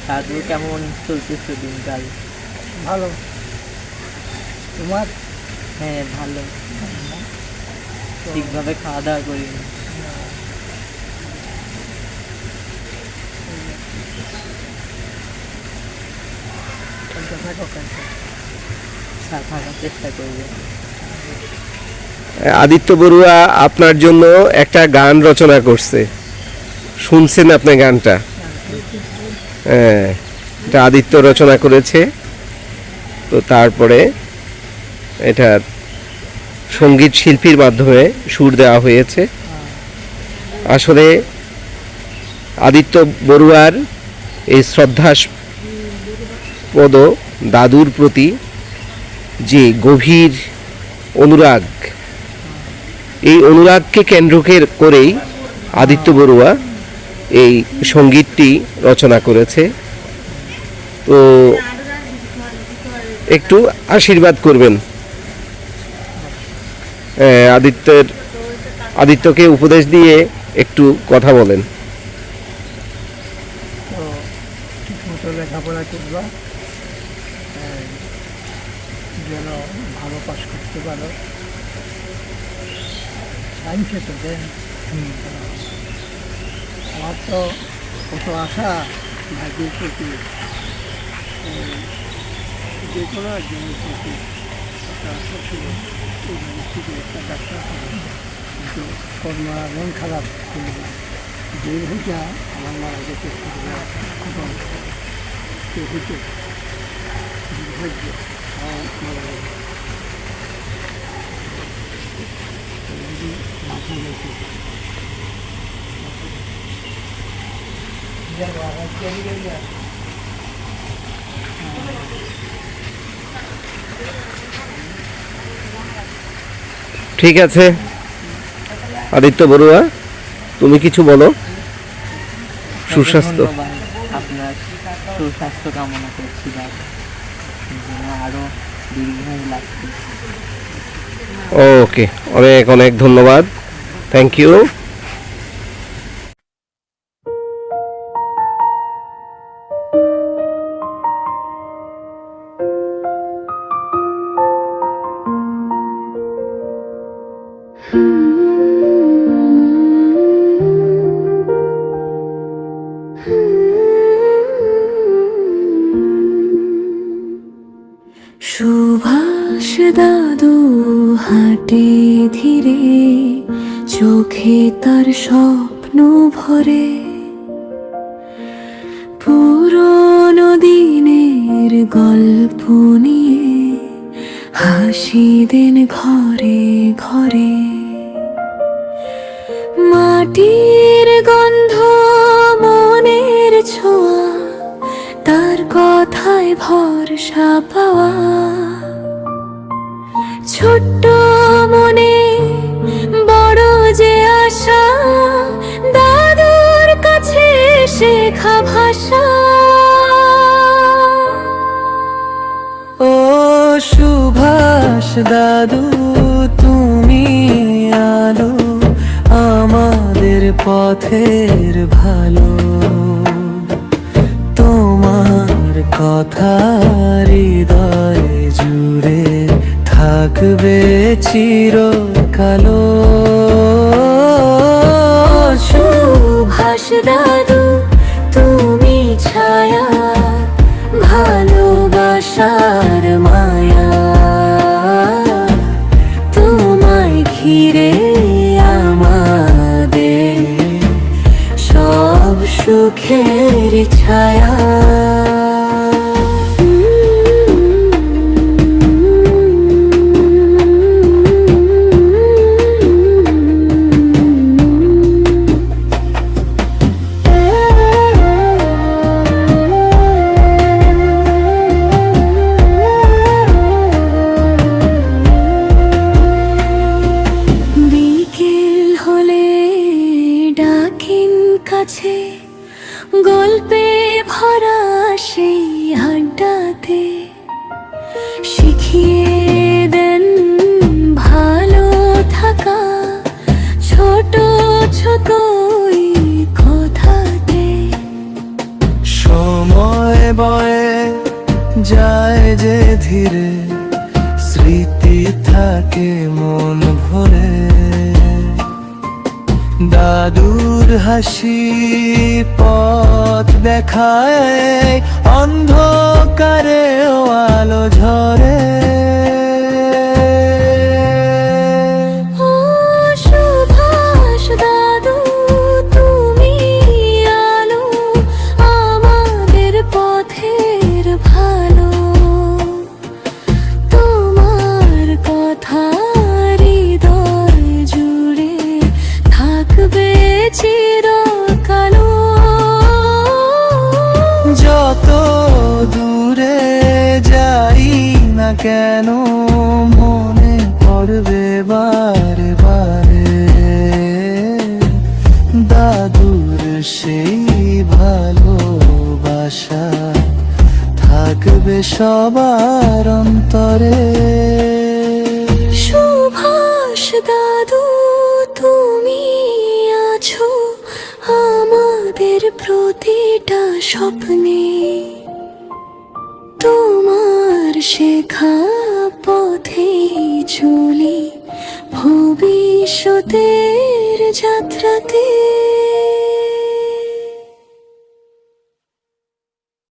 তারপর কেমন চলতেছে দিনকাল? ভালো। তোমার? হ্যাঁ ভালো, ঠিকভাবে খাওয়া দাওয়া করিনি। থাকার চেষ্টা করবো। আদিত্য বড়ুয়া আপনার জন্য একটা গান রচনা করছে, শুনছেন আপনি গানটা? হ্যাঁ, এটা আদিত্য রচনা করেছে। তো তারপরে এটা সঙ্গীত শিল্পীর মাধ্যমে সুর দেওয়া হয়েছে। আসলে আদিত্য বড়ুয়ার এই শ্রদ্ধাস্পদ দাদুর প্রতি যে গভীর অনুরাগ, এই অনুরাগকে কেন্দ্র করেই আদিত্য বড়ুয়া এই সঙ্গীতটি রচনা করেছে। তো একটু আশীর্বাদ করবেন, আদিত্যকে উপদেশ দিয়ে একটু কথা বলেন। তো ঠিকমতো লেখাপড়া করবা, যেন ভালো পাস করতে পারো। সাইন্সে তো দেন। আমার তো কত আশা ভাগ্যের প্রতি, যে কোনো একজনের প্রতি একটা আশা ছিল থেকে একটা ডাক্তার হবে, কিন্তু কর্মা মন খারাপ ছিল। বের হইটা আমার মারা যেতে এখন কে হইতে দুর্ভাগ্য আমার মারা গেছে। মাথা গেছে ঠিক আছে আদিত্য বড়ুয়া, তুমি কিছু বলো। সুস্বাস্থ্য, ধন্যবাদ, আপনার সুস্বাস্থ্য কামনা করছি, আরো দীর্ঘায়ু লাগছে। ওকে, অনেক অনেক ধন্যবাদ, থ্যাংক ইউ। সুভাষ দাদু হাঁটে ধীরে, চোখে তার স্বপ্ন ভরে। পুরনো দিনের গল্প নিয়ে হাসি দেন ঘরে ঘরে। মাটির গন্ধ, মনের ছোঁয়া, তার কথায় ভরসা পাওয়া। ছোট্ট মনে বড় যে আশা, দাদুর কাছে শেখা ভাষা। ও সুভাষ দাদু, তুমি আলো আমাদের পথের ভালো। তোমার কথা হৃদয় জুড়ে থাকবে চিরকালো। সুভাষ দাদু, তুমি ছায়া, ভালোবাসার মায়া। তোমায় ঘিরে আমাদের সব সুখের ছায়া। গল্পে ভরা সেই আড্ডাতে শিখিয়ে দেন ভালো থাকা, ছোট ছোট কথাতে। সময় যায় যে ধীরে, স্মৃতি থাকে মন ভরে। দাদুর হাসি পথ দেখায়, অন্ধকারে আলো ঝরে। ও সুভাষ দাদু, তুমি আলো আমাদের পথের ভালো। তোমার কথা হৃদয় জুড়ে থাকবে চিরকালো। যত দূরে যাই না কেন, মনে পড়বে বারে বারে দাদুর সেই ভালোবাসা, থাকবে সবার অন্তরে। সুভাষ দাদু, তুমি আছো আমাদের প্রতিটা স্বপ্নে। তোমার শেখা পথে চলি ভবিষ্যতের যাত্রাতে।